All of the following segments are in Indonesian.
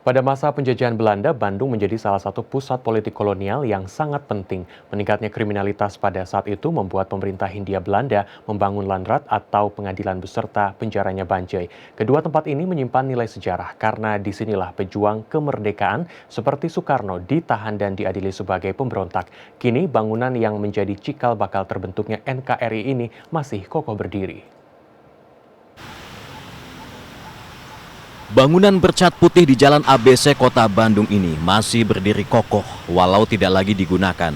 Pada masa penjajahan Belanda, Bandung menjadi salah satu pusat politik kolonial yang sangat penting. Meningkatnya kriminalitas pada saat itu membuat pemerintah Hindia Belanda membangun Landrat atau pengadilan beserta penjaranya Banjai. Kedua tempat ini menyimpan nilai sejarah karena disinilah pejuang kemerdekaan seperti Soekarno ditahan dan diadili sebagai pemberontak. Kini bangunan yang menjadi cikal bakal terbentuknya NKRI ini masih kokoh berdiri. Bangunan bercat putih di Jalan ABC Kota Bandung ini masih berdiri kokoh walau tidak lagi digunakan.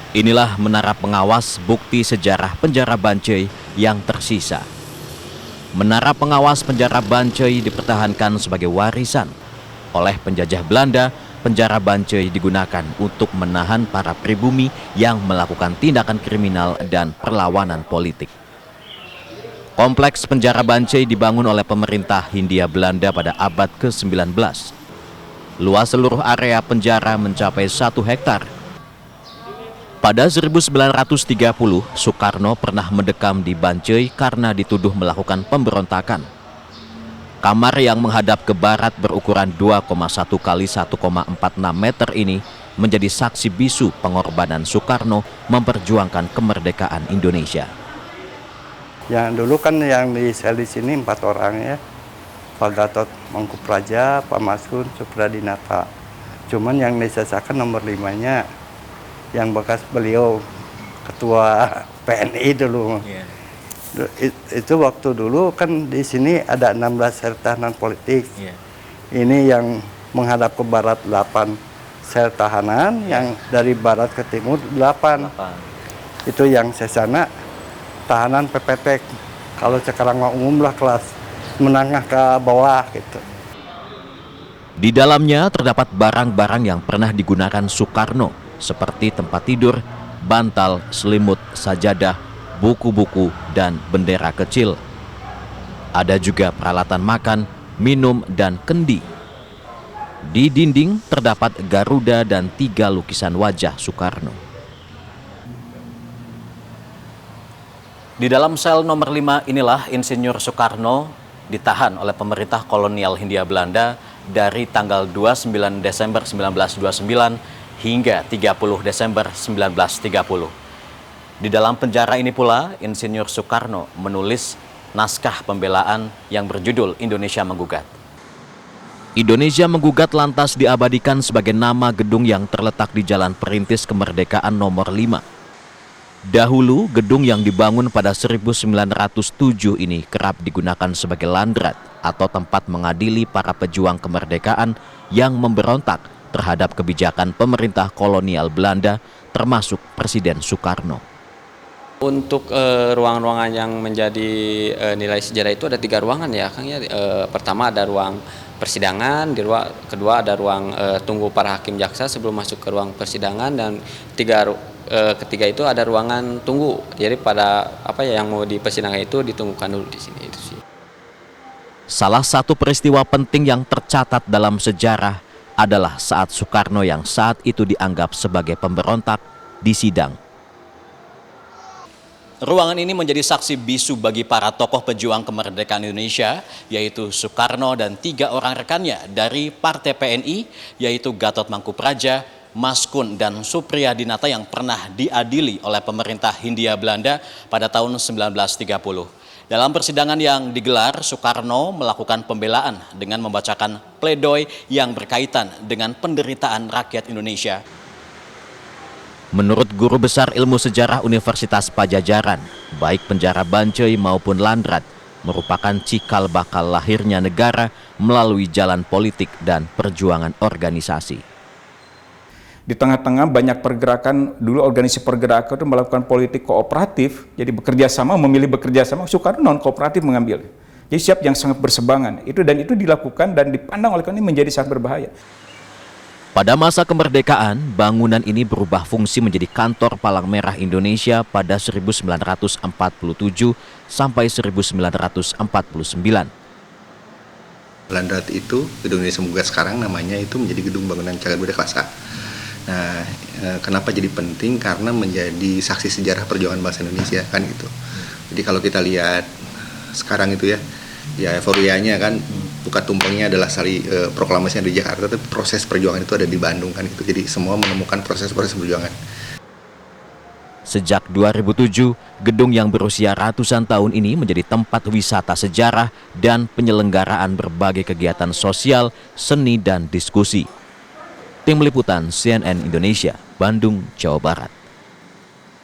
Inilah menara pengawas bukti sejarah penjara Banjai yang tersisa. Menara pengawas penjara Banjai dipertahankan sebagai warisan. Oleh penjajah Belanda, penjara Banjai digunakan untuk menahan para pribumi yang melakukan tindakan kriminal dan perlawanan politik. Kompleks penjara Banjai dibangun oleh pemerintah Hindia Belanda pada abad ke-19. Luas seluruh area penjara mencapai 1 hektar. Pada 1930, Soekarno pernah mendekam di Banjai karena dituduh melakukan pemberontakan. Kamar yang menghadap ke barat berukuran 2,1 kali 1,46 meter ini menjadi saksi bisu pengorbanan Soekarno memperjuangkan kemerdekaan Indonesia. Yang dulu kan yang di sel di sini 4 orang ya, Pak Gatot Mangkupraja, Pak Maskun, Supradinata. Cuman yang disesakan nomor 5-nya, yang bekas beliau ketua PNI dulu. Yeah. Itu waktu dulu kan di sini ada 16 sel tahanan politik. Yeah. Ini yang menghadap ke barat 8 sel tahanan, yang dari barat ke timur 8. Itu yang sesana tahanan PPT, kalau sekarang umum lah kelas menengah ke bawah gitu. Di dalamnya terdapat barang-barang yang pernah digunakan Soekarno seperti tempat tidur, bantal, selimut, sajadah, buku-buku, dan bendera kecil. Ada juga peralatan makan, minum, dan kendi. Di dinding terdapat Garuda dan 3 lukisan wajah Soekarno. Di dalam sel nomor 5 inilah Insinyur Soekarno ditahan oleh pemerintah kolonial Hindia Belanda dari tanggal 29 Desember 1929 hingga 30 Desember 1930. Di dalam penjara ini pula Insinyur Soekarno menulis naskah pembelaan yang berjudul Indonesia Menggugat. Indonesia Menggugat lantas diabadikan sebagai nama gedung yang terletak di Jalan Perintis Kemerdekaan nomor 5. Dahulu, gedung yang dibangun pada 1907 ini kerap digunakan sebagai landrat atau tempat mengadili para pejuang kemerdekaan yang memberontak terhadap kebijakan pemerintah kolonial Belanda, termasuk Presiden Soekarno. Untuk ruang-ruangan yang menjadi nilai sejarah itu ada 3 ruangan ya, Kang ya. Pertama ada ruang persidangan, kedua ada ruang tunggu para hakim jaksa sebelum masuk ke ruang persidangan, dan ketiga itu ada ruangan tunggu. Jadi pada yang mau di persidangan itu ditunggukan dulu di sini itu sih. Salah satu peristiwa penting yang tercatat dalam sejarah adalah saat Soekarno yang saat itu dianggap sebagai pemberontak disidang. Ruangan ini menjadi saksi bisu bagi para tokoh pejuang kemerdekaan Indonesia, yaitu Soekarno dan 3 orang rekannya dari Partai PNI, yaitu Gatot Mangkupraja, Maskun, dan Supradinata yang pernah diadili oleh pemerintah Hindia Belanda pada tahun 1930. Dalam persidangan yang digelar, Soekarno melakukan pembelaan dengan membacakan pledoi yang berkaitan dengan penderitaan rakyat Indonesia. Menurut Guru Besar Ilmu Sejarah Universitas Pajajaran, baik penjara Banjai maupun Landrat merupakan cikal bakal lahirnya negara melalui jalan politik dan perjuangan organisasi. Di tengah-tengah banyak pergerakan, dulu organisasi pergerakan itu melakukan politik kooperatif, jadi bekerja sama, memilih bekerja sama. Soekarno non kooperatif mengambil, jadi siap yang sangat bersebangan dan itu dilakukan dan dipandang oleh kami menjadi sangat berbahaya. Pada masa kemerdekaan, bangunan ini berubah fungsi menjadi kantor Palang Merah Indonesia pada 1947 sampai 1949. Landrat itu, Gedung Indonesia Menggugat sekarang namanya itu menjadi Gedung Bangunan Cagar Budaya Kelas A. Nah, kenapa jadi penting? Karena menjadi saksi sejarah perjuangan bangsa Indonesia kan gitu. Jadi kalau kita lihat sekarang itu ya euforianya kan bukan tumpengnya adalah proklamasi yang ada di Jakarta, tapi proses perjuangan itu ada di Bandung kan gitu. Jadi semua menemukan proses-proses perjuangan. Sejak 2007, gedung yang berusia ratusan tahun ini menjadi tempat wisata sejarah dan penyelenggaraan berbagai kegiatan sosial, seni, dan diskusi. Tim Liputan CNN Indonesia, Bandung, Jawa Barat.